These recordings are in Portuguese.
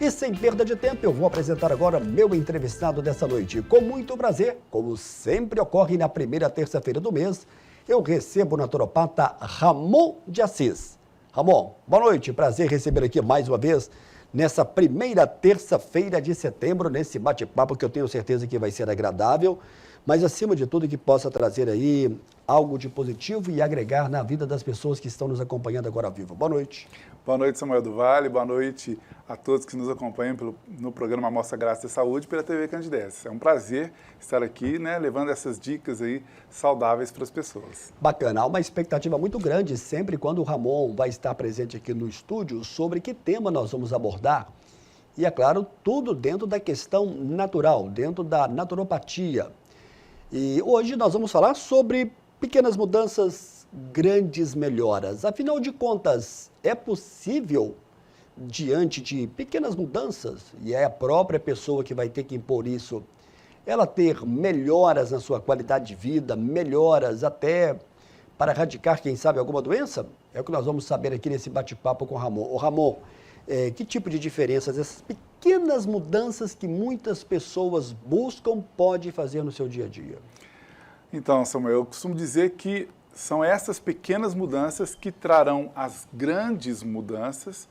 E sem perda de tempo, eu vou apresentar agora meu entrevistado dessa noite. Com muito prazer, como sempre ocorre na primeira terça-feira do mês, eu recebo o naturopata Ramon de Assis. Ramon, boa noite, prazer receber aqui mais uma vez nessa primeira terça-feira de setembro, nesse bate-papo que eu tenho certeza que vai ser agradável, mas acima de tudo que possa trazer aí algo de positivo e agregar na vida das pessoas que estão nos acompanhando agora ao vivo. Boa noite. Boa noite, Samuel do Vale, boa noite a todos que nos acompanham no programa Mostra Graça de Saúde pela TV Candidez. É um prazer estar aqui, levando essas dicas aí saudáveis para as pessoas. Bacana, há uma expectativa muito grande sempre quando o Ramon vai estar presente aqui no estúdio sobre que tema nós vamos abordar. E é claro, tudo dentro da questão natural, dentro da naturopatia. E hoje nós vamos falar sobre pequenas mudanças, grandes melhoras. Afinal de contas, é possível, diante de pequenas mudanças, e é a própria pessoa que vai ter que impor isso, ela ter melhoras na sua qualidade de vida, melhoras até para erradicar, quem sabe, alguma doença? É o que nós vamos saber aqui nesse bate-papo com o Ramon. Ô Ramon, que tipo de diferenças essas pequenas mudanças que muitas pessoas buscam pode fazer no seu dia a dia? Então, Samuel, eu costumo dizer que são essas pequenas mudanças que trarão as grandes mudanças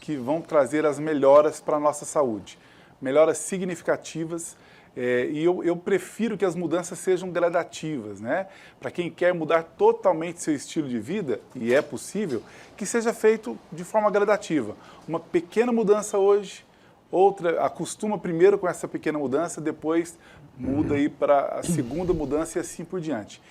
que vão trazer as melhoras para a nossa saúde. Melhoras significativas, e eu prefiro que as mudanças sejam gradativas, Para quem quer mudar totalmente seu estilo de vida, e é possível, que seja feito de forma gradativa. Uma pequena mudança hoje, outra acostuma primeiro com essa pequena mudança, depois muda aí para a segunda mudança e assim por diante.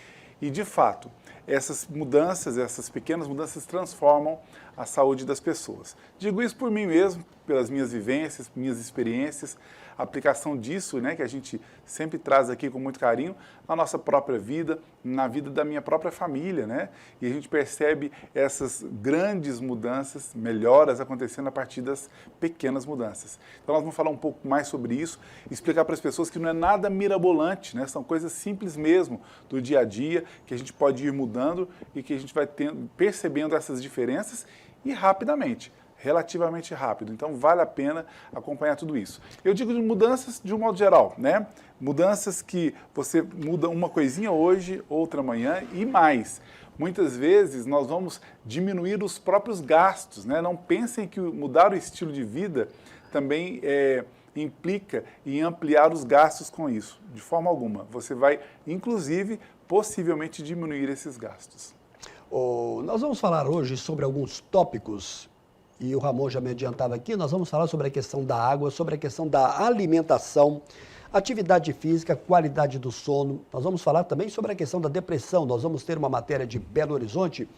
E de fato, essas mudanças, essas pequenas mudanças transformam a saúde das pessoas. Digo isso por mim mesmo, pelas minhas vivências, minhas experiências, a aplicação disso, que a gente sempre traz aqui com muito carinho, na nossa própria vida, na vida da minha própria família, E a gente percebe essas grandes mudanças, melhoras acontecendo a partir das pequenas mudanças. Então nós vamos falar um pouco mais sobre isso, explicar para as pessoas que não é nada mirabolante, São coisas simples mesmo do dia a dia, que a gente pode ir mudando e que a gente vai percebendo essas diferenças e rapidamente. Relativamente rápido, então vale a pena acompanhar tudo isso. Eu digo de mudanças de um modo geral, Mudanças que você muda uma coisinha hoje, outra amanhã e mais. Muitas vezes nós vamos diminuir os próprios gastos, Não pensem que mudar o estilo de vida também implica em ampliar os gastos com isso, de forma alguma. Você vai, inclusive, possivelmente diminuir esses gastos. Nós vamos falar hoje sobre alguns tópicos. E o Ramon já me adiantava aqui, nós vamos falar sobre a questão da água, sobre a questão da alimentação, atividade física, qualidade do sono. Nós vamos falar também sobre a questão da depressão. Nós vamos ter uma matéria de Belo Horizonte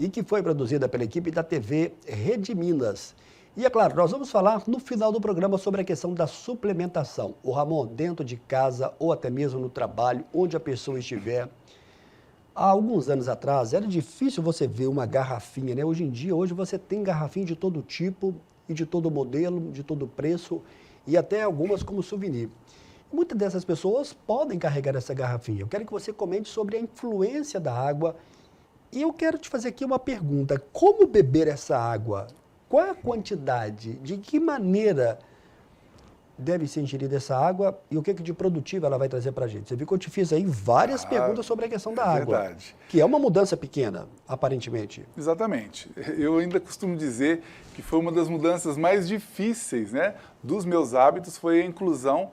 e que foi produzida pela equipe da TV Rede Minas. E é claro, nós vamos falar no final do programa sobre a questão da suplementação. O Ramon, dentro de casa ou até mesmo no trabalho, onde a pessoa estiver. Há alguns anos atrás, era difícil você ver uma garrafinha, Hoje em dia, você tem garrafinha de todo tipo e de todo modelo, de todo preço e até algumas como souvenir. Muitas dessas pessoas podem carregar essa garrafinha. Eu quero que você comente sobre a influência da água e eu quero te fazer aqui uma pergunta. Como beber essa água? Qual é a quantidade? De que maneira deve ser ingerida essa água e o que de produtivo ela vai trazer para a gente? Você viu que eu te fiz aí várias perguntas sobre a questão da água. Verdade. Que é uma mudança pequena, aparentemente. Exatamente. Eu ainda costumo dizer que foi uma das mudanças mais difíceis, dos meus hábitos, foi a inclusão,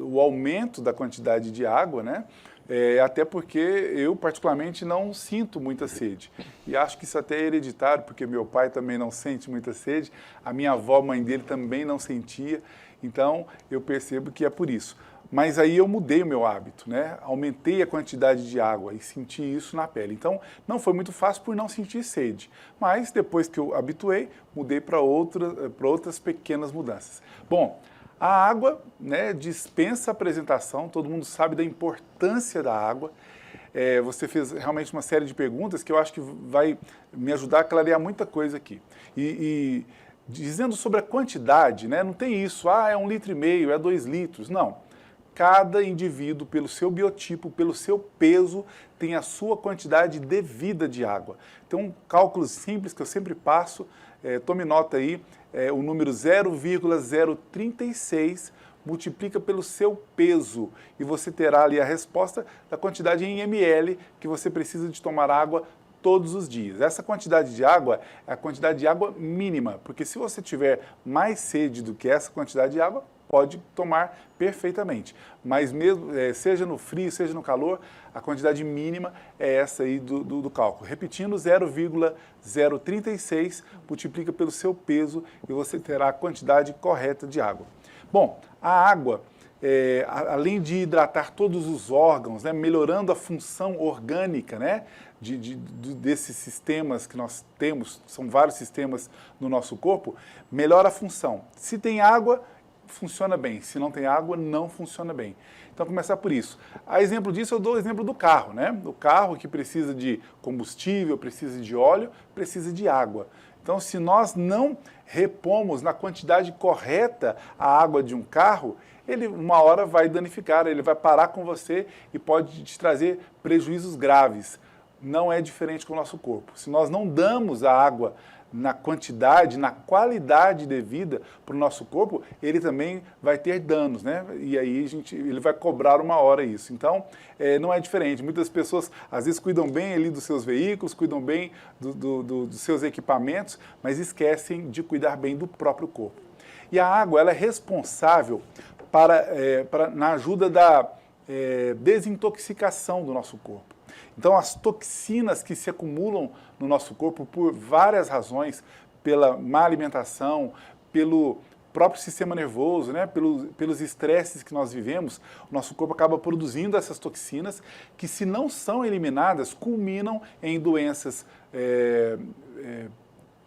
o aumento da quantidade de água, até porque eu, particularmente, não sinto muita sede. E acho que isso até é hereditário, porque meu pai também não sente muita sede, a minha avó, mãe dele, também não sentia. Então, eu percebo que é por isso. Mas aí eu mudei o meu hábito, Aumentei a quantidade de água e senti isso na pele. Então, não foi muito fácil por não sentir sede. Mas, depois que eu habituei, mudei para outras pequenas mudanças. Bom, a água, dispensa apresentação, todo mundo sabe da importância da água. Você fez realmente uma série de perguntas que eu acho que vai me ajudar a clarear muita coisa aqui. E dizendo sobre a quantidade, não tem isso, é 1,5 litro, é 2 litros, não. Cada indivíduo, pelo seu biotipo, pelo seu peso, tem a sua quantidade devida de água. Então, um cálculo simples que eu sempre passo, tome nota aí, o número 0,036, multiplica pelo seu peso e você terá ali a resposta da quantidade em ml que você precisa de tomar água todos os dias. Essa quantidade de água é a quantidade de água mínima, porque se você tiver mais sede do que essa quantidade de água, pode tomar perfeitamente. Mas mesmo, seja no frio, seja no calor, a quantidade mínima é essa aí do cálculo. Repetindo, 0,036 multiplica pelo seu peso e você terá a quantidade correta de água. Bom, a água, além de hidratar todos os órgãos, né, melhorando a função orgânica, né, desses sistemas que nós temos, são vários sistemas no nosso corpo, melhora a função. Se tem água, funciona bem. Se não tem água, não funciona bem. Então, começar por isso. A exemplo disso, eu dou o exemplo do carro, né? O carro que precisa de combustível, precisa de óleo, precisa de água. Então, se nós não repomos na quantidade correta a água de um carro, ele uma hora vai danificar, ele vai parar com você e pode te trazer prejuízos graves. Não é diferente com o nosso corpo. Se nós não damos a água na quantidade, na qualidade devida para o nosso corpo, ele também vai ter danos, né? E aí ele vai cobrar uma hora isso. Então, não é diferente. Muitas pessoas, às vezes, cuidam bem ali dos seus veículos, cuidam bem dos seus equipamentos, mas esquecem de cuidar bem do próprio corpo. E a água, ela é responsável na ajuda da desintoxicação do nosso corpo. Então, as toxinas que se acumulam no nosso corpo por várias razões, pela má alimentação, pelo próprio sistema nervoso, né, pelos estresses que nós vivemos, o nosso corpo acaba produzindo essas toxinas que, se não são eliminadas, culminam em doenças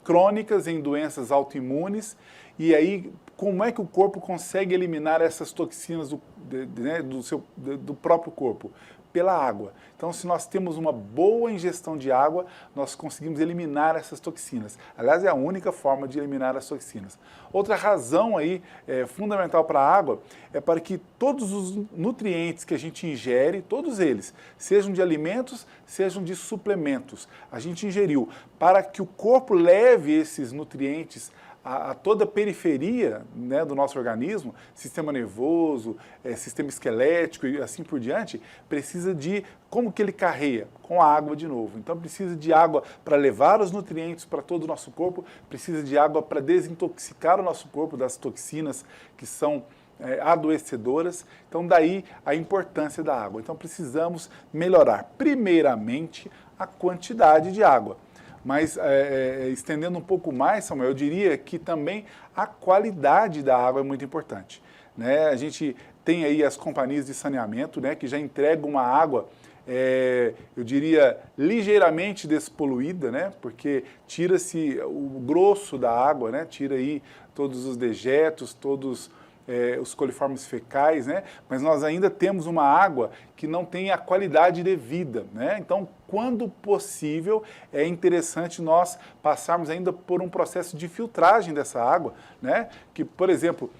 crônicas, em doenças autoimunes. E aí, como é que o corpo consegue eliminar essas toxinas do próprio corpo? Pela água. Então, se nós temos uma boa ingestão de água, nós conseguimos eliminar essas toxinas. Aliás, é a única forma de eliminar as toxinas. Outra razão aí fundamental para a água é para que todos os nutrientes que a gente ingere, todos eles, sejam de alimentos, sejam de suplementos, a gente ingeriu, para que o corpo leve esses nutrientes a toda a periferia, né, do nosso organismo, sistema nervoso, sistema esquelético e assim por diante, precisa de, como que ele carreia? Com a água de novo. Então precisa de água para levar os nutrientes para todo o nosso corpo, precisa de água para desintoxicar o nosso corpo das toxinas que são adoecedoras. Então daí a importância da água. Então precisamos melhorar primeiramente a quantidade de água. Mas, estendendo um pouco mais, Samuel, eu diria que também a qualidade da água é muito importante, né? A gente tem aí as companhias de saneamento, né, que já entregam uma água, eu diria, ligeiramente despoluída, né, porque tira-se o grosso da água, né, tira aí todos os dejetos, todos os coliformes fecais, né? Mas nós ainda temos uma água que não tem a qualidade devida, né? Então, quando possível, é interessante nós passarmos ainda por um processo de filtragem dessa água, né? Que, por exemplo,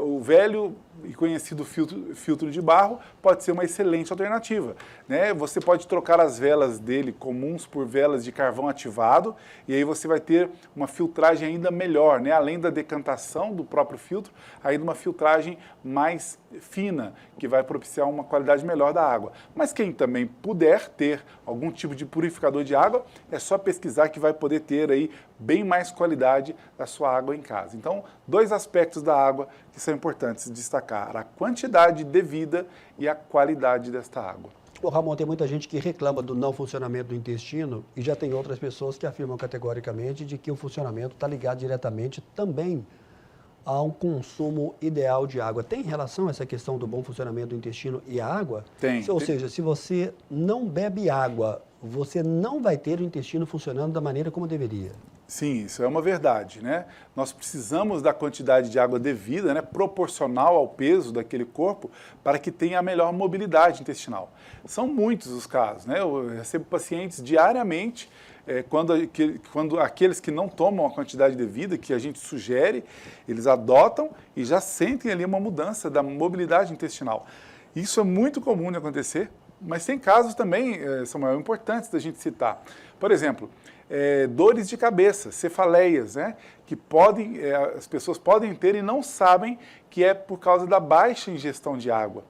o velho e conhecido filtro de barro pode ser uma excelente alternativa, né? Você pode trocar as velas dele comuns por velas de carvão ativado e aí você vai ter uma filtragem ainda melhor, né? Além da decantação do próprio filtro, ainda uma filtragem mais fina, que vai propiciar uma qualidade melhor da água. Mas quem também puder ter algum tipo de purificador de água, é só pesquisar que vai poder ter aí bem mais qualidade da sua água em casa. Então, dois aspectos da água que são importantes destacar: a quantidade devida e a qualidade desta água. Ô, Ramon, tem muita gente que reclama do não funcionamento do intestino e já tem outras pessoas que afirmam categoricamente de que o funcionamento está ligado diretamente também a um consumo ideal de água. Tem relação essa questão do bom funcionamento do intestino e a água? Tem. Ou seja, se você não bebe água, você não vai ter o intestino funcionando da maneira como deveria. Sim, isso é uma verdade, né? Nós precisamos da quantidade de água devida, né, proporcional ao peso daquele corpo, para que tenha a melhor mobilidade intestinal. São muitos os casos, né? Eu recebo pacientes diariamente, quando aqueles que não tomam a quantidade devida, que a gente sugere, eles adotam e já sentem ali uma mudança da mobilidade intestinal. Isso é muito comum de acontecer, mas tem casos também, Samuel, importantes da gente citar. Por exemplo, dores de cabeça, cefaleias, né? Que as pessoas podem ter e não sabem que é por causa da baixa ingestão de água.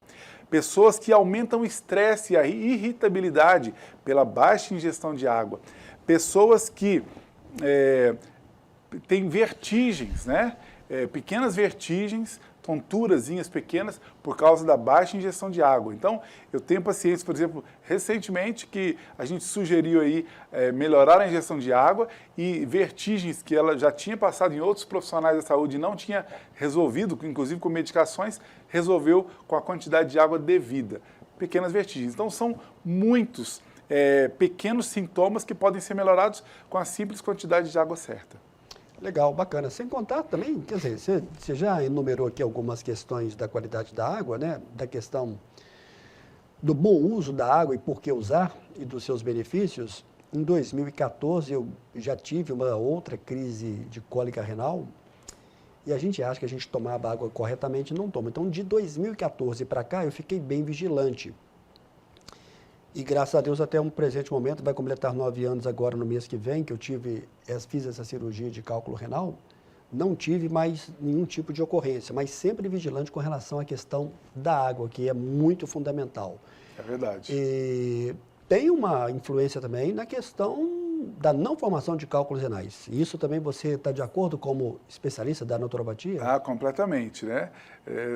Pessoas que aumentam o estresse e a irritabilidade pela baixa ingestão de água. Pessoas que têm vertigens, né? Pequenas vertigens, tonturazinhas pequenas por causa da baixa ingestão de água. Então, eu tenho pacientes, por exemplo, recentemente que a gente sugeriu aí melhorar a ingestão de água e vertigens que ela já tinha passado em outros profissionais da saúde e não tinha resolvido, inclusive com medicações, resolveu com a quantidade de água devida. Pequenas vertigens. Então, são muitos pequenos sintomas que podem ser melhorados com a simples quantidade de água certa. Legal, bacana. Sem contar também, quer dizer, você já enumerou aqui algumas questões da qualidade da água, né? Da questão do bom uso da água e por que usar e dos seus benefícios. Em 2014, eu já tive uma outra crise de cólica renal e a gente acha que a gente tomava água corretamente e não toma. Então, de 2014 para cá, eu fiquei bem vigilante. E graças a Deus até um presente momento, vai completar 9 anos agora no mês que vem, que eu fiz essa cirurgia de cálculo renal, não tive mais nenhum tipo de ocorrência, mas sempre vigilante com relação à questão da água, que é muito fundamental. É verdade. E tem uma influência também na questão da não formação de cálculos renais. Isso também você está de acordo como especialista da naturopatia? Ah, completamente, né?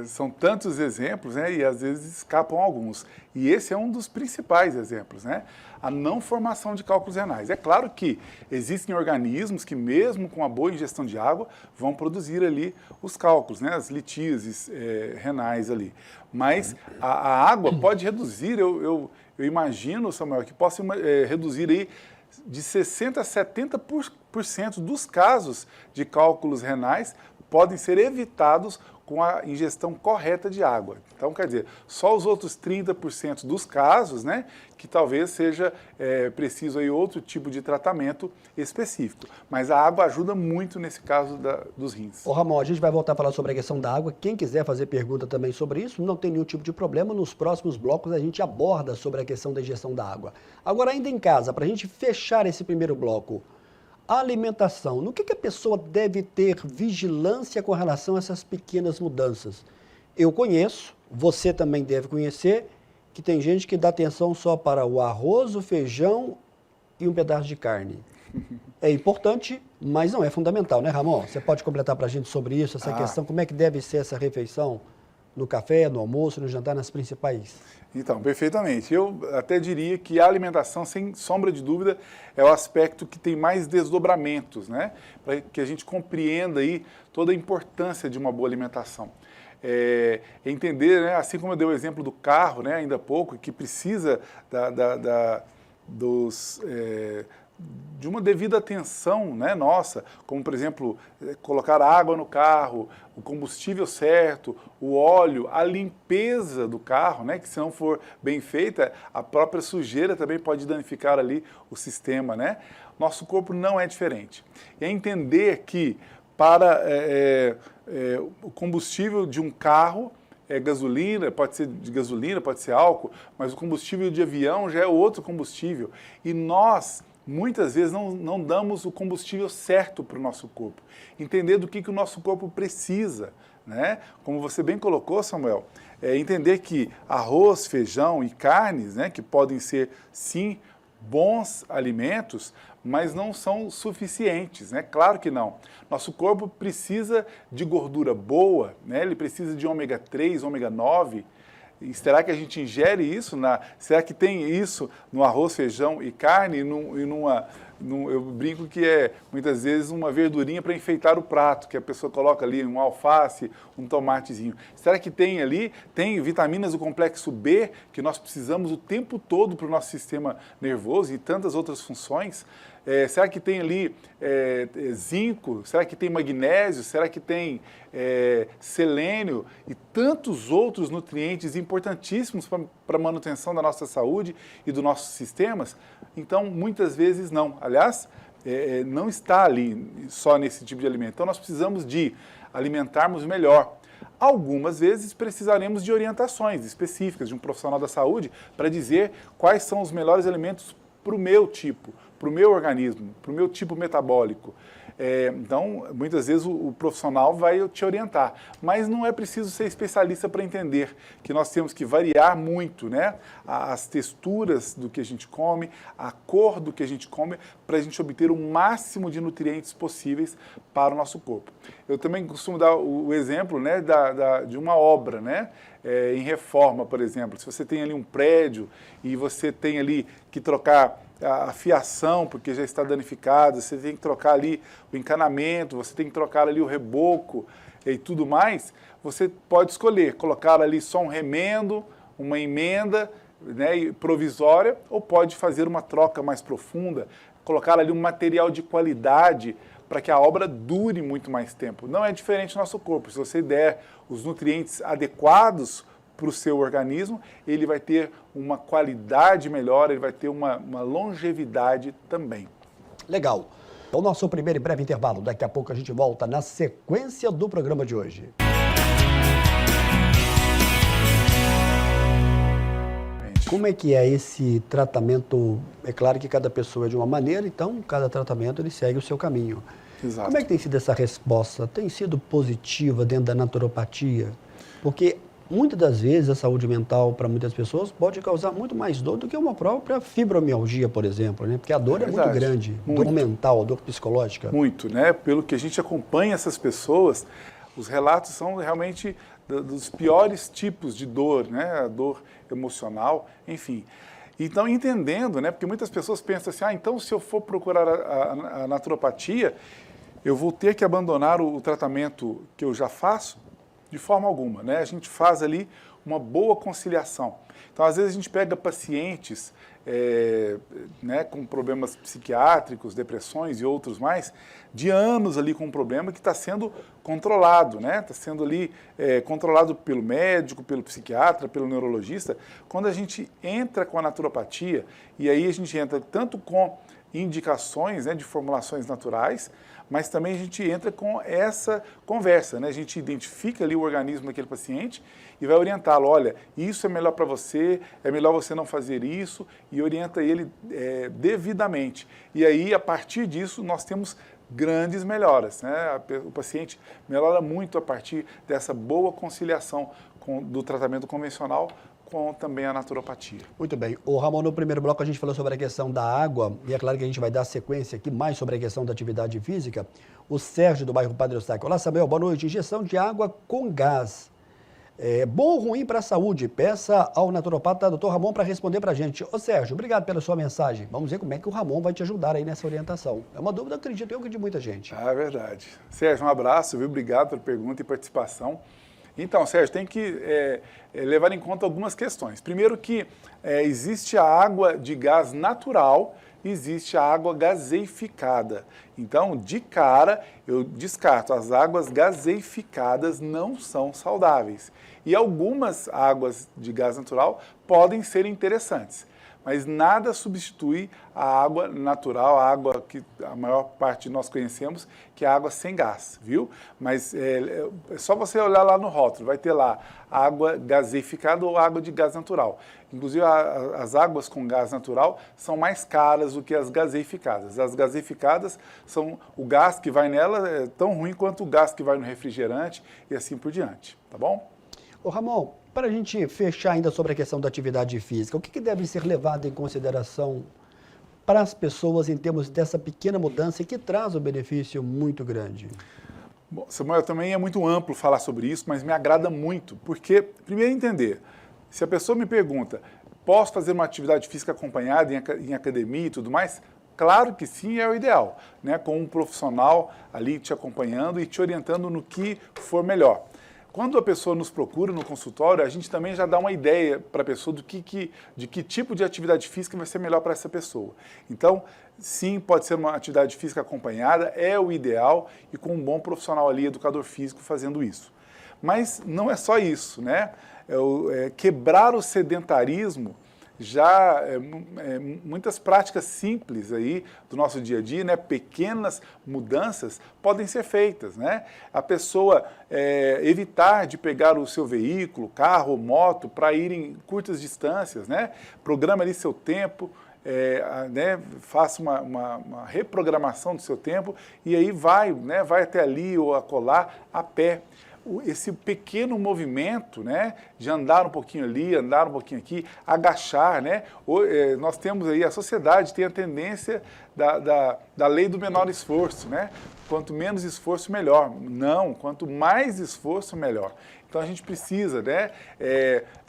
São tantos exemplos, né? E às vezes escapam alguns. E esse é um dos principais exemplos, né? A não formação de cálculos renais. É claro que existem organismos que mesmo com a boa ingestão de água vão produzir ali os cálculos, né? As litíases renais ali. Mas a água pode reduzir, eu imagino, Samuel, que possa reduzir aí de 60% a 70% dos casos de cálculos renais podem ser evitados com a ingestão correta de água. Então, quer dizer, só os outros 30% dos casos, né, que talvez seja preciso aí outro tipo de tratamento específico. Mas a água ajuda muito nesse caso dos rins. Ô Ramon, a gente vai voltar a falar sobre a questão da água. Quem quiser fazer pergunta também sobre isso, não tem nenhum tipo de problema. Nos próximos blocos a gente aborda sobre a questão da ingestão da água. Agora, ainda em casa, para a gente fechar esse primeiro bloco, a alimentação, no que a pessoa deve ter vigilância com relação a essas pequenas mudanças? Eu conheço, você também deve conhecer, que tem gente que dá atenção só para o arroz, o feijão e um pedaço de carne. É importante, mas não é fundamental, né, Ramon? Você pode completar para a gente sobre isso, essa questão, como é que deve ser essa refeição no café, no almoço, no jantar, nas principais? Então, perfeitamente. Eu até diria que a alimentação, sem sombra de dúvida, é o aspecto que tem mais desdobramentos, né? Para que a gente compreenda aí toda a importância de uma boa alimentação. Entender, né, assim como eu dei o exemplo do carro, né, ainda há pouco, que precisa de uma devida atenção, né, nossa, como, por exemplo, colocar água no carro, o combustível certo, o óleo, a limpeza do carro, né, que se não for bem feita, a própria sujeira também pode danificar ali o sistema, né? Nosso corpo não é diferente. É entender que para o combustível de um carro é gasolina, pode ser de gasolina, pode ser álcool, mas o combustível de avião já é outro combustível. E nós, muitas vezes, não damos o combustível certo para o nosso corpo. Entender do que o nosso corpo precisa, né? Como você bem colocou, Samuel, entender que arroz, feijão e carnes, né, que podem ser, sim, bons alimentos, mas não são suficientes, né? Claro que não. Nosso corpo precisa de gordura boa, né? Ele precisa de ômega 3, ômega 9. E será que a gente ingere isso? Será que tem isso no arroz, feijão e carne? Eu brinco que é, muitas vezes, uma verdurinha para enfeitar o prato, que a pessoa coloca ali um alface, um tomatezinho. Será que tem ali? Tem vitaminas do complexo B, que nós precisamos o tempo todo para o nosso sistema nervoso e tantas outras funções? Será que tem ali zinco? Será que tem magnésio? Será que tem selênio? E tantos outros nutrientes importantíssimos para a manutenção da nossa saúde e dos nossos sistemas? Então, muitas vezes não. Aliás, não está ali só nesse tipo de alimento. Então, nós precisamos de alimentarmos melhor. Algumas vezes precisaremos de orientações específicas de um profissional da saúde para dizer quais são os melhores alimentos para o meu tipo, para o meu organismo, para o meu tipo metabólico. Então, muitas vezes o profissional vai te orientar, mas não é preciso ser especialista para entender que nós temos que variar muito, né? As texturas do que a gente come, a cor do que a gente come, para a gente obter o máximo de nutrientes possíveis para o nosso corpo. Eu também costumo dar o exemplo, né, de uma obra, né? Em reforma, por exemplo. Se você tem ali um prédio e você tem ali que trocar a fiação, porque já está danificada, você tem que trocar ali o encanamento, você tem que trocar ali o reboco e tudo mais, você pode escolher colocar ali só um remendo, uma emenda, né, provisória, ou pode fazer uma troca mais profunda, colocar ali um material de qualidade para que a obra dure muito mais tempo. Não é diferente do nosso corpo. Se você der os nutrientes adequados para o seu organismo, ele vai ter uma qualidade melhor, ele vai ter uma longevidade também. Legal. O nosso primeiro e breve intervalo. Daqui a pouco a gente volta na sequência do programa de hoje. Como é que é esse tratamento? É claro que cada pessoa é de uma maneira, então cada tratamento ele segue o seu caminho. Exato. Como é que tem sido essa resposta? Tem sido positiva dentro da naturopatia? Porque muitas das vezes a saúde mental para muitas pessoas pode causar muito mais dor do que uma própria fibromialgia, por exemplo, né? Porque a dor é muito grande, muito. Dor mental, dor psicológica. Muito, né? Pelo que a gente acompanha essas pessoas, os relatos são realmente dos piores tipos de dor, né? A dor emocional, enfim. Então, entendendo, né? Porque muitas pessoas pensam assim, então se eu for procurar a naturopatia, eu vou ter que abandonar o tratamento que eu já faço? De forma alguma, né? A gente faz ali uma boa conciliação. Então, às vezes, a gente pega pacientes né, com problemas psiquiátricos, depressões e outros mais, de anos ali com um problema que está sendo controlado, né? Está sendo ali controlado pelo médico, pelo psiquiatra, pelo neurologista. Quando a gente entra com a naturopatia, e aí a gente entra tanto com indicações, né, de formulações naturais, mas também a gente entra com essa conversa, né? A gente identifica ali o organismo daquele paciente e vai orientá-lo, olha, isso é melhor para você, é melhor você não fazer isso, e orienta ele devidamente. E aí, a partir disso, nós temos grandes melhoras, né? O paciente melhora muito a partir dessa boa conciliação do tratamento convencional com também a naturopatia. Muito bem. O Ramon, no primeiro bloco a gente falou sobre a questão da água, e é claro que a gente vai dar sequência aqui mais sobre a questão da atividade física. O Sérgio, do bairro Padre Eustáquio. Olá, Samuel, boa noite. Injeção de água com gás. É bom ou ruim para a saúde? Peça ao naturopata, doutor Ramon, para responder para a gente. Ô Sérgio, obrigado pela sua mensagem. Vamos ver como é que o Ramon vai te ajudar aí nessa orientação. É uma dúvida, acredito eu, que de muita gente. É verdade. Sérgio, um abraço, viu? Obrigado pela pergunta e participação. Então, Sérgio, tem que levar em conta algumas questões. Primeiro que existe a água de gás natural, existe a água gaseificada. Então, de cara, eu descarto, as águas gaseificadas não são saudáveis. E algumas águas de gás natural podem ser interessantes, mas nada substitui a água natural, a água que a maior parte de nós conhecemos, que é a água sem gás, viu? Mas é só você olhar lá no rótulo, vai ter lá água gaseificada ou água de gás natural. Inclusive, as águas com gás natural são mais caras do que as gaseificadas. As gaseificadas são o gás que vai nela é tão ruim quanto o gás que vai no refrigerante e assim por diante, tá bom? Ô Ramon, para a gente fechar ainda sobre a questão da atividade física, o que deve ser levado em consideração para as pessoas em termos dessa pequena mudança que traz um benefício muito grande? Bom, Samuel, também é muito amplo falar sobre isso, mas me agrada muito, porque, primeiro, entender, se a pessoa me pergunta, posso fazer uma atividade física acompanhada em academia e tudo mais? Claro que sim, é o ideal, né? Com um profissional ali te acompanhando e te orientando no que for melhor. Quando a pessoa nos procura no consultório, a gente também já dá uma ideia para a pessoa de que tipo de atividade física vai ser melhor para essa pessoa. Então, sim, pode ser uma atividade física acompanhada, é o ideal, e com um bom profissional ali, educador físico, fazendo isso. Mas não é só isso, né? Quebrar o sedentarismo, já muitas práticas simples aí do nosso dia a dia, né? Pequenas mudanças podem ser feitas, né? A pessoa evitar de pegar o seu veículo, carro ou moto para ir em curtas distâncias, né? Programa ali seu tempo, né, faça uma reprogramação do seu tempo e aí vai, né, vai até ali ou acolá a pé. Esse pequeno movimento, né, de andar um pouquinho ali, andar um pouquinho aqui, agachar, né? Nós temos aí, a sociedade tem a tendência da lei do menor esforço, né? Quanto menos esforço, melhor. Não, quanto mais esforço, melhor. Então a gente precisa, né,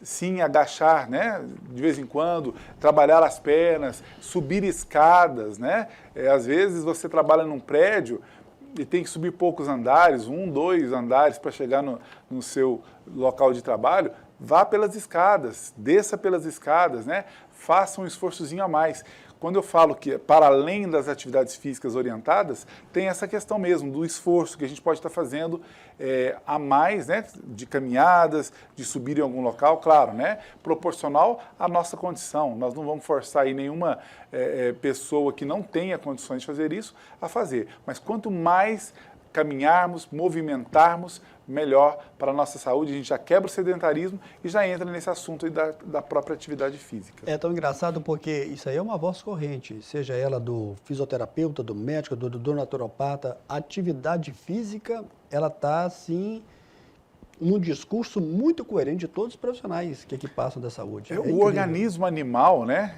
sim, agachar, né, de vez em quando, trabalhar as pernas, subir escadas, né? Às vezes você trabalha num prédio e tem que subir poucos andares, 1, 2 andares para chegar no seu local de trabalho, vá pelas escadas, desça pelas escadas, né? Faça um esforçozinho a mais. Quando eu falo que, para além das atividades físicas orientadas, tem essa questão mesmo do esforço que a gente pode estar fazendo a mais, né, de caminhadas, de subir em algum local, claro, né, proporcional à nossa condição. Nós não vamos forçar aí nenhuma pessoa que não tenha condições de fazer isso a fazer. Mas quanto mais caminharmos, movimentarmos, melhor para a nossa saúde. A gente já quebra o sedentarismo e já entra nesse assunto aí da própria atividade física. É tão engraçado porque isso aí é uma voz corrente, seja ela do fisioterapeuta, do médico, do naturopata. A atividade física, ela está, assim, num discurso muito coerente de todos os profissionais que aqui passam da saúde. O organismo animal, né?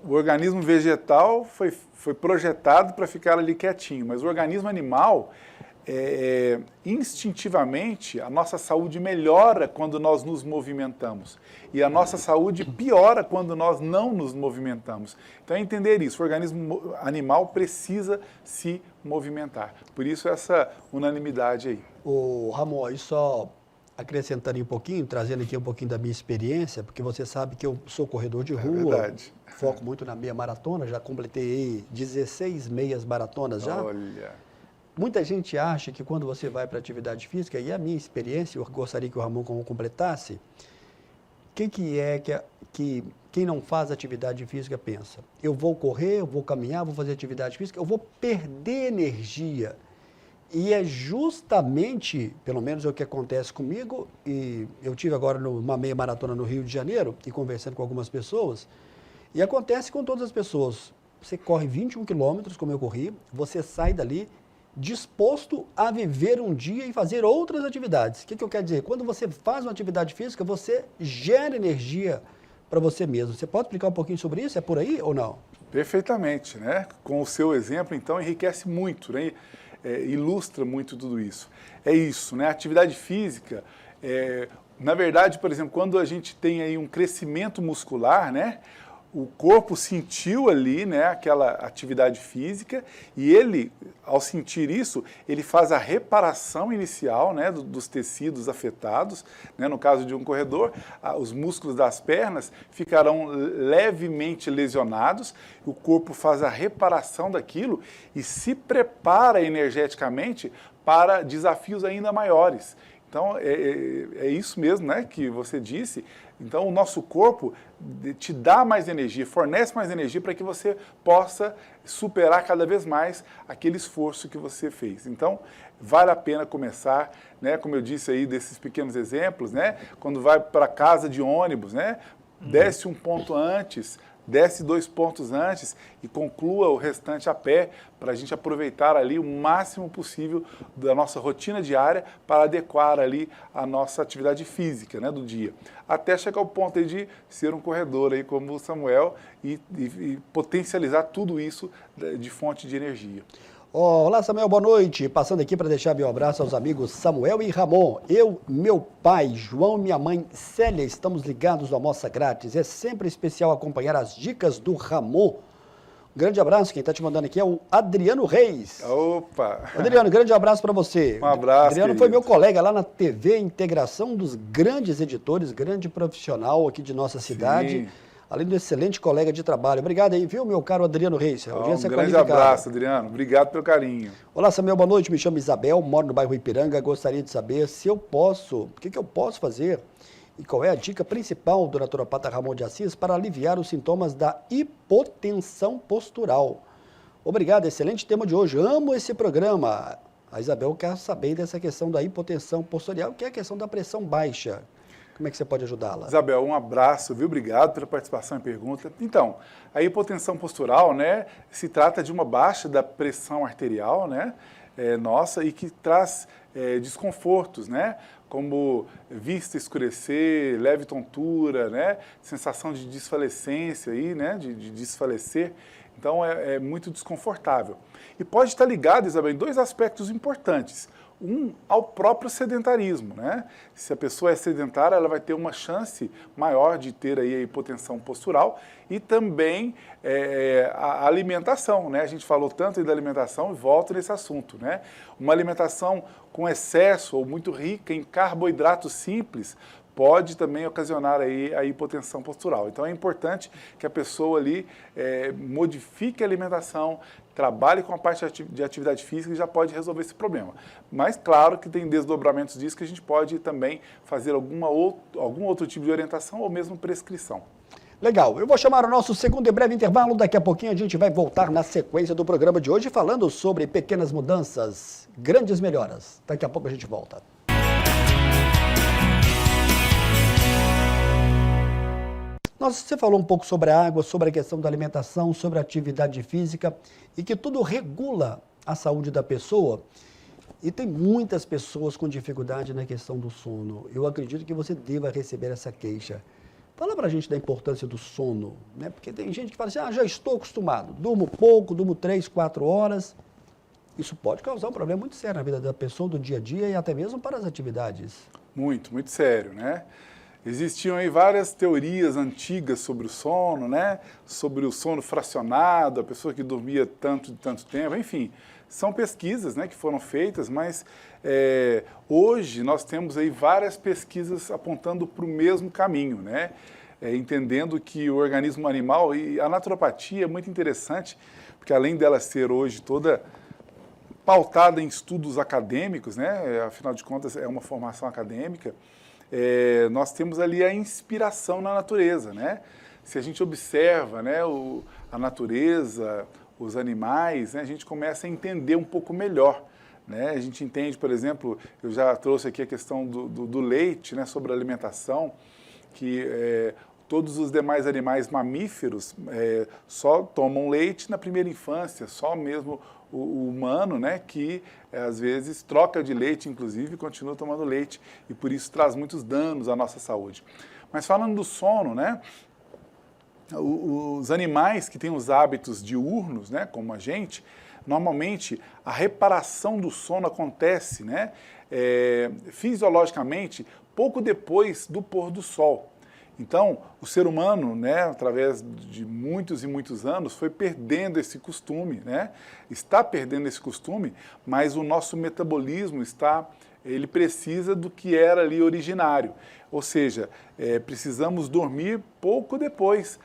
O organismo vegetal foi projetado para ficar ali quietinho, mas o organismo animal, instintivamente, a nossa saúde melhora quando nós nos movimentamos. E a nossa saúde piora quando nós não nos movimentamos. Então, é entender isso. O organismo animal precisa se movimentar. Por isso, essa unanimidade aí. Ô, Ramon, e só acrescentando um pouquinho, trazendo aqui um pouquinho da minha experiência, porque você sabe que eu sou corredor de rua, verdade. Foco muito na meia maratona, já completei 16 meias maratonas já. Olha. Muita gente acha que quando você vai para atividade física, e a minha experiência, eu gostaria que o Ramon completasse, o que quem não faz atividade física pensa? Eu vou correr, eu vou caminhar, vou fazer atividade física, eu vou perder energia. E é justamente, pelo menos é o que acontece comigo, e eu tive agora uma meia maratona no Rio de Janeiro, e conversando com algumas pessoas, e acontece com todas as pessoas. Você corre 21 quilômetros, como eu corri, você sai dali disposto a viver um dia e fazer outras atividades. O que eu quero dizer? Quando você faz uma atividade física, você gera energia para você mesmo. Você pode explicar um pouquinho sobre isso? É por aí ou não? Perfeitamente, né? Com o seu exemplo, então, enriquece muito, né? Ilustra muito tudo isso. É isso, né? A atividade física, na verdade, por exemplo, quando a gente tem aí um crescimento muscular, né? O corpo sentiu ali, né, aquela atividade física e ele, ao sentir isso, ele faz a reparação inicial, né, dos tecidos afetados. Né, no caso de um corredor, os músculos das pernas ficarão levemente lesionados, o corpo faz a reparação daquilo e se prepara energeticamente para desafios ainda maiores. Então, é isso mesmo, né, que você disse. Então, o nosso corpo te dá mais energia, fornece mais energia para que você possa superar cada vez mais aquele esforço que você fez. Então, vale a pena começar, né, como eu disse aí, desses pequenos exemplos, né, quando vai para casa de ônibus, né, desce um ponto antes, desce 2 pontos antes e conclua o restante a pé para a gente aproveitar ali o máximo possível da nossa rotina diária para adequar ali a nossa atividade física, né, do dia. Até chegar ao ponto aí de ser um corredor aí como o Samuel e potencializar tudo isso de fonte de energia. Olá, Samuel, boa noite. Passando aqui para deixar meu abraço aos amigos Samuel e Ramon. Eu, meu pai, João e minha mãe Célia, estamos ligados no Almoça Grátis. É sempre especial acompanhar as dicas do Ramon. Um grande abraço, quem está te mandando aqui é o Adriano Reis. Opa! Adriano, grande abraço para você. Um abraço, Adriano querido. foi meu colega lá na TV Integração, um dos grandes editores, grande profissional aqui de nossa cidade. Sim. Além do excelente colega de trabalho. Obrigado aí, viu, meu caro Adriano Reis. Um grande abraço, Adriano. Obrigado pelo carinho. Olá, Samuel, boa noite. Me chamo Isabel, moro no bairro Ipiranga. Gostaria de saber se eu posso, o que eu posso fazer e qual é a dica principal do naturopata Ramon de Assis para aliviar os sintomas da hipotensão postural. Obrigado, excelente tema de hoje. Amo esse programa. A Isabel quer saber dessa questão da hipotensão postural, que é a questão da pressão baixa. Como é que você pode ajudá-la? Isabel, um abraço, viu? Obrigado pela participação e pergunta. Então, a hipotensão postural, né, se trata de uma baixa da pressão arterial, né, nossa, e que traz desconfortos, né, como vista escurecer, leve tontura, né, sensação de desfalecência aí, né, de desfalecer. Então, é muito desconfortável. E pode estar ligado, Isabel, em dois aspectos importantes. Um, ao próprio sedentarismo, né? Se a pessoa é sedentária, ela vai ter uma chance maior de ter aí a hipotensão postural e também a alimentação, né? A gente falou tanto da alimentação e volto nesse assunto, né? Uma alimentação com excesso ou muito rica em carboidratos simples pode também ocasionar aí a hipotensão postural. Então é importante que a pessoa ali modifique a alimentação, trabalhe com a parte de atividade física e já pode resolver esse problema. Mas claro que tem desdobramentos disso que a gente pode também fazer algum outro tipo de orientação ou mesmo prescrição. Legal, eu vou chamar o nosso segundo e breve intervalo, daqui a pouquinho a gente vai voltar na sequência do programa de hoje falando sobre pequenas mudanças, grandes melhoras. Daqui a pouco a gente volta. Você falou um pouco sobre a água, sobre a questão da alimentação, sobre a atividade física e que tudo regula a saúde da pessoa. E tem muitas pessoas com dificuldade na questão do sono. Eu acredito que você deva receber essa queixa. Fala pra gente da importância do sono, né? Porque tem gente que fala assim, já estou acostumado, durmo pouco, durmo 3, 4 horas. Isso pode causar um problema muito sério na vida da pessoa, do dia a dia e até mesmo para as atividades. Muito, muito sério, né? Existiam aí várias teorias antigas sobre o sono, né? Sobre o sono fracionado, a pessoa que dormia tanto de tanto tempo, enfim. São pesquisas, né, que foram feitas, mas hoje nós temos aí várias pesquisas apontando para o mesmo caminho, né? Entendendo que o organismo animal, e a naturopatia é muito interessante, porque além dela ser hoje toda pautada em estudos acadêmicos, né? Afinal de contas é uma formação acadêmica, nós temos ali a inspiração na natureza, né? Se a gente observa, né, a natureza, os animais, né, a gente começa a entender um pouco melhor, né? A gente entende, por exemplo, eu já trouxe aqui a questão do leite, né, sobre a alimentação, que todos os demais animais mamíferos só tomam leite na primeira infância, só mesmo o humano, né, que às vezes troca de leite, inclusive, e continua tomando leite, e por isso traz muitos danos à nossa saúde. Mas falando do sono, né, os animais que têm os hábitos diurnos, né, como a gente, normalmente a reparação do sono acontece, né, fisiologicamente pouco depois do pôr do sol. Então, o ser humano, né, através de muitos e muitos anos, foi perdendo esse costume, né? Está perdendo esse costume, mas o nosso metabolismo ele precisa do que era ali originário. Ou seja, precisamos dormir pouco depois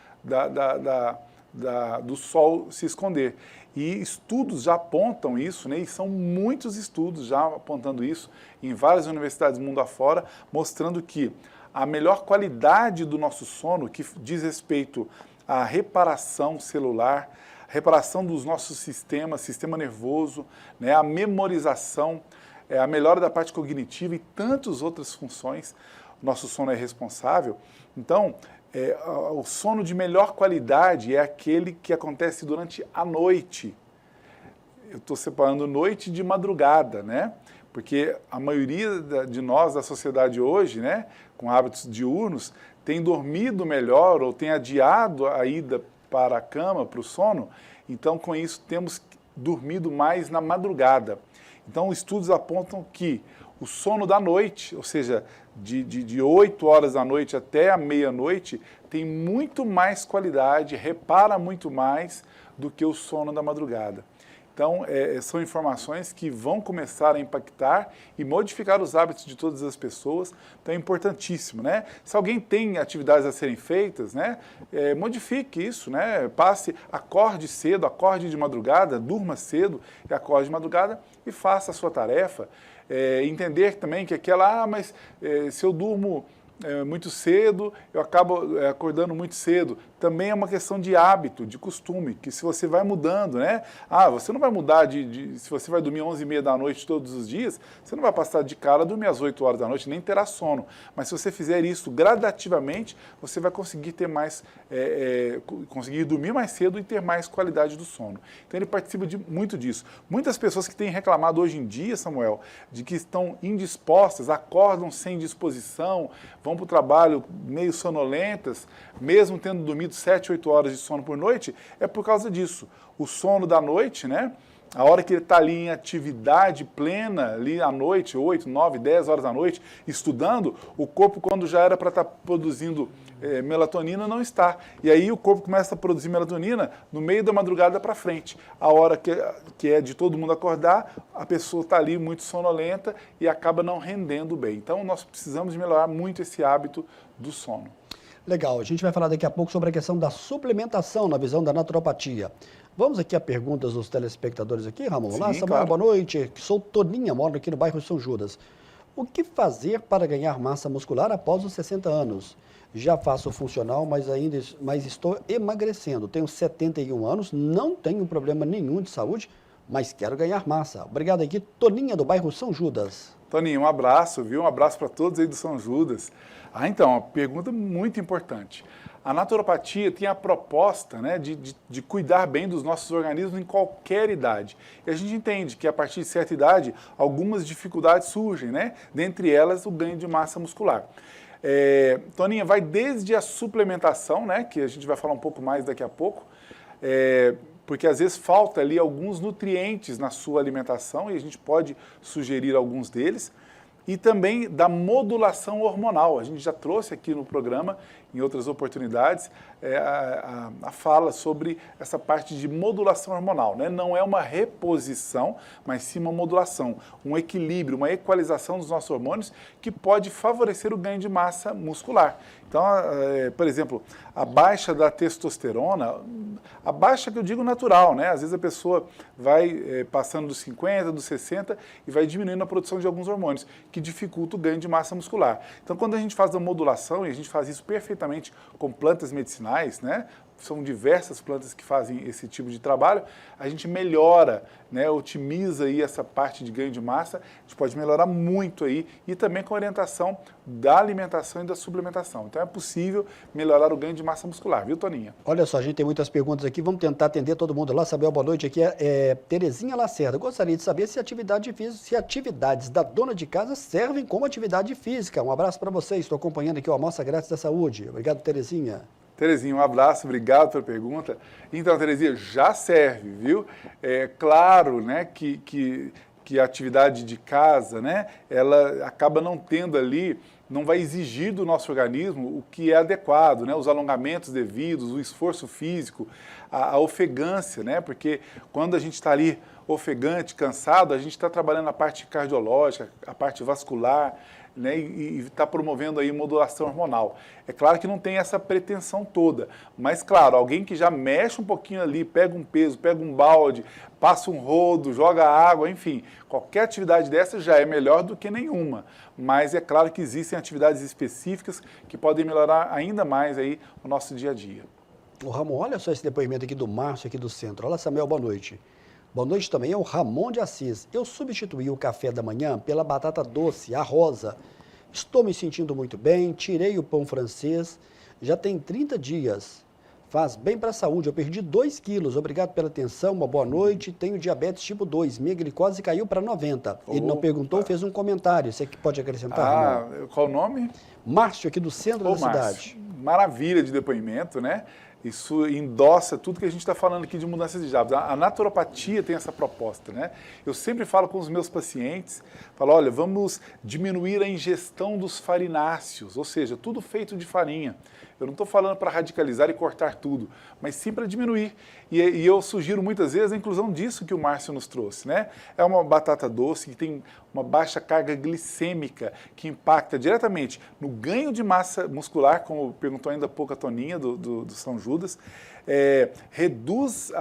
do sol se esconder. E estudos já apontam isso, né? E são muitos estudos já apontando isso em várias universidades do mundo afora, mostrando que a melhor qualidade do nosso sono, que diz respeito à reparação celular, reparação dos nossos sistemas, sistema nervoso, né, a memorização, a melhora da parte cognitiva e tantas outras funções, nosso sono é responsável. Então, o sono de melhor qualidade é aquele que acontece durante a noite. Eu estou separando noite de madrugada, né? Porque a maioria de nós da sociedade hoje, né, com hábitos diurnos, tem dormido melhor ou tem adiado a ida para a cama, para o sono. Então, com isso, temos dormido mais na madrugada. Então, estudos apontam que o sono da noite, ou seja, de 8 horas da noite até a meia-noite, tem muito mais qualidade, repara muito mais do que o sono da madrugada. Então, são informações que vão começar a impactar e modificar os hábitos de todas as pessoas. Então, é importantíssimo, né? Se alguém tem atividades a serem feitas, né, modifique isso, né? Acorde cedo, acorde de madrugada, durma cedo e acorde de madrugada e faça a sua tarefa. Entender também que mas se eu durmo muito cedo, eu acabo acordando muito cedo. também é uma questão de hábito, de costume, que se você vai mudando, né? Você não vai mudar se você vai dormir 11h30 da noite todos os dias, você não vai passar de cara a dormir às 8 horas da noite, nem terá sono. Mas se você fizer isso gradativamente, você vai conseguir ter mais, conseguir dormir mais cedo e ter mais qualidade do sono. Então ele participa muito disso. Muitas pessoas que têm reclamado hoje em dia, Samuel, de que estão indispostas, acordam sem disposição, vão para o trabalho meio sonolentas, mesmo tendo dormido 7, 8 horas de sono por noite, é por causa disso. O sono da noite, né? A hora que ele está ali em atividade plena, ali à noite, 8, 9, 10 horas da noite, estudando, o corpo, quando já era para estar produzindo melatonina, não está. E aí o corpo começa a produzir melatonina no meio da madrugada para frente. A hora que é de todo mundo acordar, a pessoa está ali muito sonolenta e acaba não rendendo bem. Então nós precisamos melhorar muito esse hábito do sono. Legal, a gente vai falar daqui a pouco sobre a questão da suplementação na visão da naturopatia. Vamos aqui a perguntas dos telespectadores aqui, Ramon. Olá, Samuel, claro. Boa noite. Sou Toninha, moro aqui no bairro São Judas. O que fazer para ganhar massa muscular após os 60 anos? Já faço funcional, mas estou emagrecendo. Tenho 71 anos, não tenho problema nenhum de saúde, mas quero ganhar massa. Obrigado aqui, Toninha, do bairro São Judas. Toninho, um abraço, viu? Um abraço para todos aí do São Judas. Então, uma pergunta muito importante. A naturopatia tem a proposta, né, de cuidar bem dos nossos organismos em qualquer idade. E a gente entende que a partir de certa idade, algumas dificuldades surgem, né? Dentre elas, o ganho de massa muscular. Toninha, vai desde a suplementação, né, que a gente vai falar um pouco mais daqui a pouco, porque às vezes falta ali alguns nutrientes na sua alimentação e a gente pode sugerir alguns deles. E também da modulação hormonal. A gente já trouxe aqui no programa, em outras oportunidades, a fala sobre essa parte de modulação hormonal, né? Não é uma reposição, mas sim uma modulação, um equilíbrio, uma equalização dos nossos hormônios que pode favorecer o ganho de massa muscular. Então, por exemplo, a baixa da testosterona, a baixa que eu digo natural, né? Às vezes a pessoa vai passando dos 50, dos 60 e vai diminuindo a produção de alguns hormônios, que dificulta o ganho de massa muscular. Então, quando a gente faz a modulação, e a gente faz isso perfeitamente com plantas medicinais, né? São diversas plantas que fazem esse tipo de trabalho, a gente melhora, né, otimiza aí essa parte de ganho de massa, a gente pode melhorar muito aí, e também com a orientação da alimentação e da suplementação. Então é possível melhorar o ganho de massa muscular, viu, Toninha? Olha só, a gente tem muitas perguntas aqui, vamos tentar atender todo mundo lá. Samuel, boa noite, aqui é Terezinha Lacerda. Gostaria de saber se atividades da dona de casa servem como atividade física. Um abraço para vocês, estou acompanhando aqui o Amostra Grátis da Saúde. Obrigado, Terezinha. Terezinha, um abraço, obrigado pela pergunta. Então, Terezinha, já serve, viu? É claro, né, que a atividade de casa, né, ela acaba não tendo ali, não vai exigir do nosso organismo o que é adequado, né, os alongamentos devidos, o esforço físico, a ofegância, né, porque quando a gente está ali ofegante, cansado, a gente está trabalhando a parte cardiológica, a parte vascular, né, e está promovendo aí modulação hormonal. É claro que não tem essa pretensão toda, mas claro, alguém que já mexe um pouquinho ali, pega um peso, pega um balde, passa um rodo, joga água, enfim, qualquer atividade dessa já é melhor do que nenhuma. Mas é claro que existem atividades específicas que podem melhorar ainda mais aí o nosso dia a dia. O Ramon, olha só esse depoimento aqui do Márcio, aqui do centro. Olá, Samuel, boa noite. Boa noite também é o Ramon de Assis. Eu substituí o café da manhã pela batata doce, a rosa. Estou me sentindo muito bem, tirei o pão francês, já tem 30 dias. Faz bem para a saúde, eu perdi 2 quilos. Obrigado pela atenção, uma boa noite. Tenho diabetes tipo 2, minha glicose caiu para 90. Ele não perguntou, fez um comentário. Você que pode acrescentar, Ramon? Qual o nome? Márcio, aqui do centro da cidade. Maravilha de depoimento, né? Isso endossa tudo que a gente está falando aqui de mudanças de hábitos. A naturopatia tem essa proposta, né? Eu sempre falo com os meus pacientes, falo, olha, vamos diminuir a ingestão dos farináceos, ou seja, tudo feito de farinha. Eu não estou falando para radicalizar e cortar tudo, mas sim para diminuir. E eu sugiro muitas vezes a inclusão disso que o Márcio nos trouxe, né? É uma batata doce que tem uma baixa carga glicêmica, que impacta diretamente no ganho de massa muscular, como perguntou ainda há pouco a Toninha do São Judas, reduz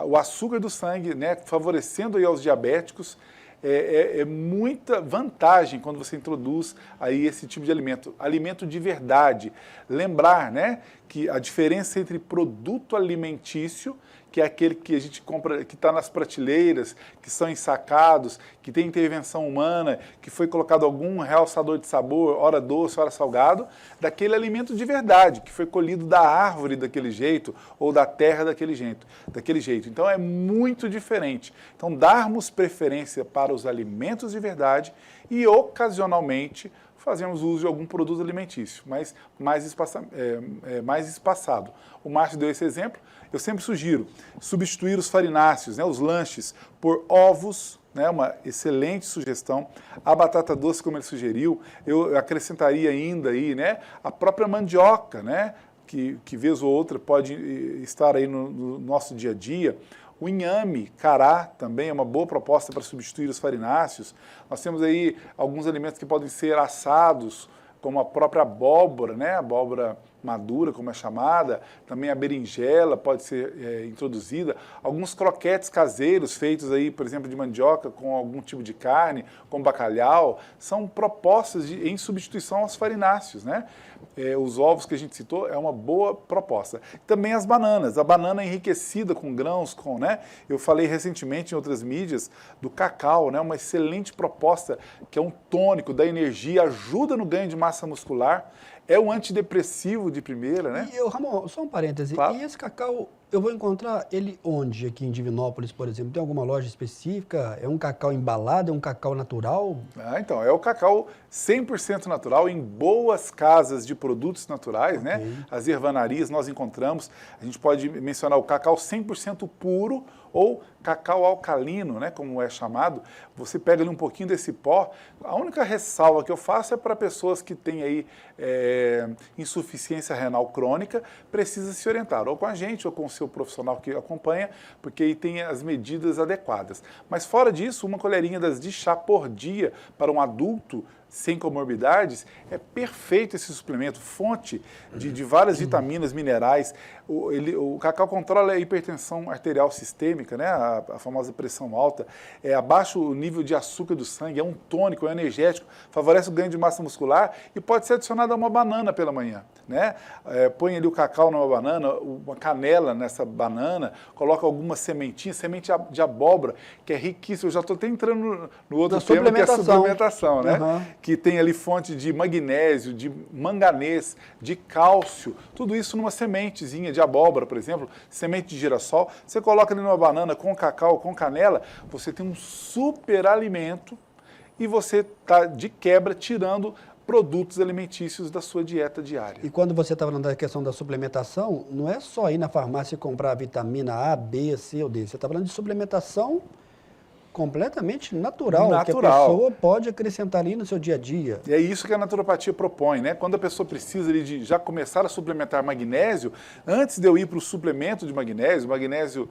o açúcar do sangue, né? Favorecendo aí aos diabéticos, é muita vantagem quando você introduz aí esse tipo de alimento. Alimento de verdade. Lembrar, né, que a diferença entre produto alimentício, que é aquele que a gente compra, que está nas prateleiras, que são ensacados, que tem intervenção humana, que foi colocado algum realçador de sabor, ora doce, ora salgado, daquele alimento de verdade, que foi colhido da árvore daquele jeito, ou da terra daquele jeito. Então é muito diferente. Então darmos preferência para os alimentos de verdade e ocasionalmente fazemos uso de algum produto alimentício, mas mais espaçado. O Márcio deu esse exemplo. Eu sempre sugiro substituir os farináceos, né, os lanches, por ovos, né, uma excelente sugestão. A batata doce, como ele sugeriu, eu acrescentaria ainda aí, né, a própria mandioca, né, que vez ou outra pode estar aí no nosso dia a dia. O inhame, cará, também é uma boa proposta para substituir os farináceos. Nós temos aí alguns alimentos que podem ser assados, como a própria abóbora, né? A abóbora madura, como é chamada, também a berinjela pode ser introduzida. Alguns croquetes caseiros feitos aí, por exemplo, de mandioca com algum tipo de carne, com bacalhau, são propostas em substituição aos farináceos, né? Os ovos que a gente citou é uma boa proposta. Também as bananas, a banana enriquecida com grãos, né? Eu falei recentemente em outras mídias do cacau, né? Uma excelente proposta que é um tônico, dá energia, ajuda no ganho de massa muscular, é um antidepressivo de primeira, né? E, Ramon, só um parêntese, Claro. E esse cacau, eu vou encontrar ele onde aqui em Divinópolis, por exemplo? Tem alguma loja específica? É um cacau embalado? É um cacau natural? Então, é o cacau 100% natural em boas casas de produtos naturais, né? As ervanarias nós encontramos, a gente pode mencionar o cacau 100% puro ou cacau alcalino, né, como é chamado. Você pega ali um pouquinho desse pó. A única ressalva que eu faço é para pessoas que têm aí insuficiência renal crônica, precisa se orientar ou com a gente ou com o seu profissional que acompanha, porque aí tem as medidas adequadas. Mas fora disso, uma colherinha de chá por dia para um adulto sem comorbidades, é perfeito esse suplemento, fonte de várias vitaminas, minerais. O cacau controla a hipertensão arterial sistêmica, né? A famosa pressão alta, abaixa o nível de açúcar do sangue, é um tônico, é um energético, favorece o ganho de massa muscular e pode ser adicionado a uma banana pela manhã, né? Põe ali o cacau numa banana, uma canela nessa banana, coloca algumas sementinhas, semente de abóbora, que é riquíssimo. Eu já estou até entrando no outro tema, que é a suplementação, né? Que tem ali fonte de magnésio, de manganês, de cálcio, tudo isso numa sementezinha de abóbora, por exemplo, semente de girassol. Você coloca ali numa banana com cacau, com canela, você tem um super alimento e você está, de quebra, tirando produtos alimentícios da sua dieta diária. E quando você está falando da questão da suplementação, não é só ir na farmácia e comprar a vitamina A, B, C ou D. Você está falando de suplementação completamente natural, que a pessoa pode acrescentar ali no seu dia a dia. E é isso que a naturopatia propõe, né? Quando a pessoa precisa ali de já começar a suplementar magnésio, antes de eu ir para o suplemento de magnésio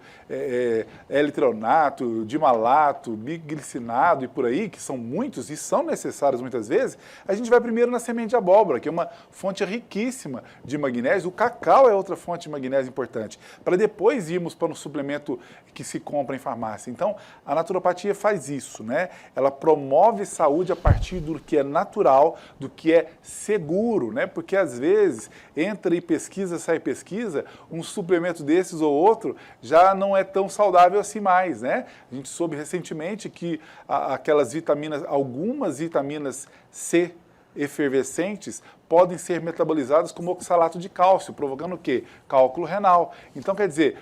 L-treonato, dimalato, biglicinado e por aí, que são muitos e são necessários muitas vezes, a gente vai primeiro na semente de abóbora, que é uma fonte riquíssima de magnésio. O cacau é outra fonte de magnésio importante, para depois irmos para um suplemento que se compra em farmácia. Então, a naturopatia faz isso, né? Ela promove saúde a partir do que é natural, do que é seguro, né? Porque às vezes entra e pesquisa, sai pesquisa, um suplemento desses ou outro já não é tão saudável assim mais, né? A gente soube recentemente que aquelas vitaminas, algumas vitaminas C efervescentes podem ser metabolizadas como oxalato de cálcio, provocando o quê? Cálculo renal. Então, quer dizer,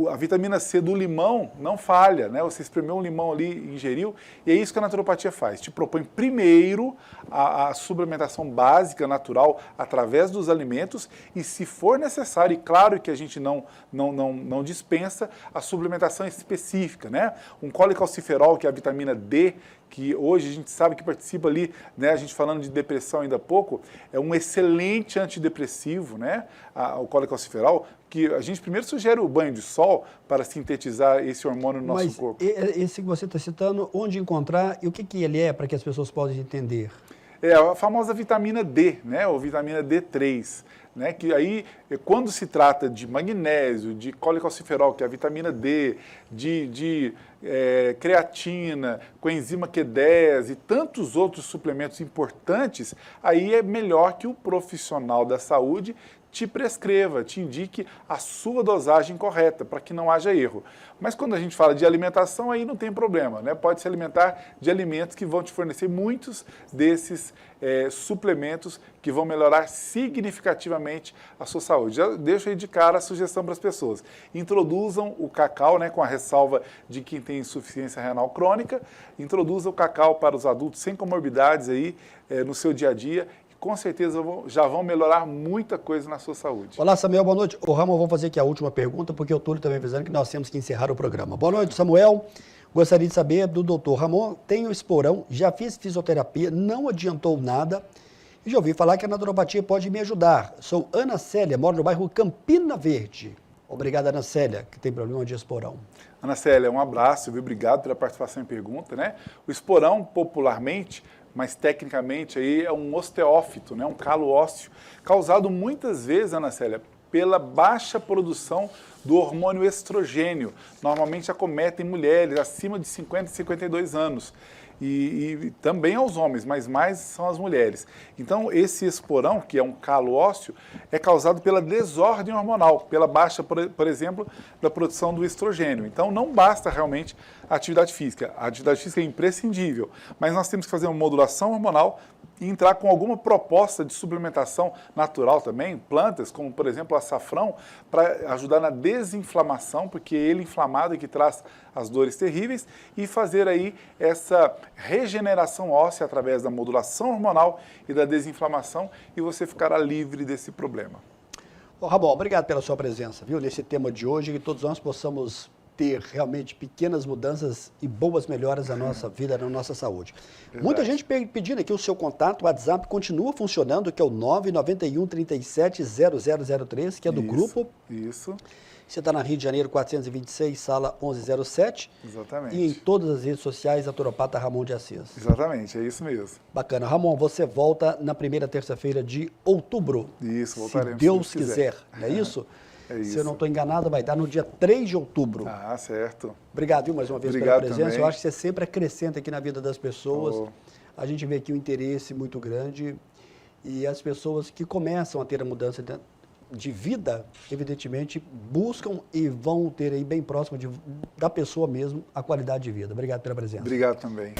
a vitamina C do limão não falha, né? Você espremeu um limão ali e ingeriu, e é isso que a naturopatia faz. Te propõe primeiro a suplementação básica, natural, através dos alimentos, e se for necessário, e claro que a gente não dispensa, a suplementação específica, né? Um colecalciferol, que é a vitamina D, que hoje a gente sabe que participa ali, né, a gente falando de depressão ainda há pouco, é um excelente antidepressivo, né, o colecalciferol, que a gente primeiro sugere o banho de sol para sintetizar esse hormônio no nosso corpo. Esse que você está citando, onde encontrar e o que ele é, para que as pessoas possam entender? É a famosa vitamina D, né, ou vitamina D3. né? Que aí, quando se trata de magnésio, de colecalciferol, que é a vitamina D, de creatina, coenzima Q10 e tantos outros suplementos importantes, aí é melhor que o profissional da saúde te prescreva, te indique a sua dosagem correta, para que não haja erro. Mas quando a gente fala de alimentação, aí não tem problema, né? Pode se alimentar de alimentos que vão te fornecer muitos desses suplementos que vão melhorar significativamente a sua saúde. Já deixo aí de cara a sugestão para as pessoas. Introduzam o cacau, né, com a ressalva de quem tem insuficiência renal crônica, introduzam o cacau para os adultos sem comorbidades aí no seu dia a dia, com certeza já vão melhorar muita coisa na sua saúde. Olá, Samuel, boa noite. Ô, Ramon, vou fazer aqui a última pergunta, porque o Túlio também avisando que nós temos que encerrar o programa. Boa noite, Samuel. Gostaria de saber do doutor Ramon, tenho esporão, já fiz fisioterapia, não adiantou nada, e já ouvi falar que a naturopatia pode me ajudar. Sou Ana Célia, moro no bairro Campina Verde. Obrigado, Ana Célia, que tem problema de esporão. Ana Célia, um abraço, viu? Obrigado pela participação em pergunta, né? O esporão, popularmente, mas tecnicamente aí é um osteófito, né? Um calo ósseo, causado muitas vezes, Ana Célia, pela baixa produção do hormônio estrogênio. Normalmente acometem mulheres acima de 50 e 52 anos. E também aos homens, mas mais são as mulheres. Então, esse esporão, que é um calo ósseo, é causado pela desordem hormonal, pela baixa, por exemplo, da produção do estrogênio. Então, não basta realmente a atividade física. A atividade física é imprescindível, mas nós temos que fazer uma modulação hormonal e entrar com alguma proposta de suplementação natural também, plantas, como por exemplo o açafrão, para ajudar na desinflamação, porque ele inflamado é que traz as dores terríveis, e fazer aí essa regeneração óssea através da modulação hormonal e da desinflamação, e você ficará livre desse problema. Ô, Ramon, obrigado pela sua presença, viu, nesse tema de hoje, que todos nós possamos ter realmente pequenas mudanças e boas melhoras na nossa vida, na nossa saúde. Verdade. Muita gente pedindo aqui o seu contato, o WhatsApp continua funcionando, que é o 991 37 0003, que é do grupo. Isso. Você está na Rio de Janeiro, 426, sala 1107. Exatamente. E em todas as redes sociais, naturopata Ramon de Assis. Exatamente, é isso mesmo. Bacana. Ramon, você volta na primeira terça-feira de outubro. Isso, voltaremos. Se Deus quiser, não é isso? É isso. Se eu não estou enganado, vai dar no dia 3 de outubro. Ah, certo. Obrigado, viu, mais uma vez Obrigado pela presença. também. Eu acho que você sempre acrescenta aqui na vida das pessoas. A gente vê aqui um interesse muito grande e as pessoas que começam a ter a mudança de vida, evidentemente, buscam e vão ter aí bem próximo da pessoa mesmo a qualidade de vida. Obrigado pela presença. Obrigado também.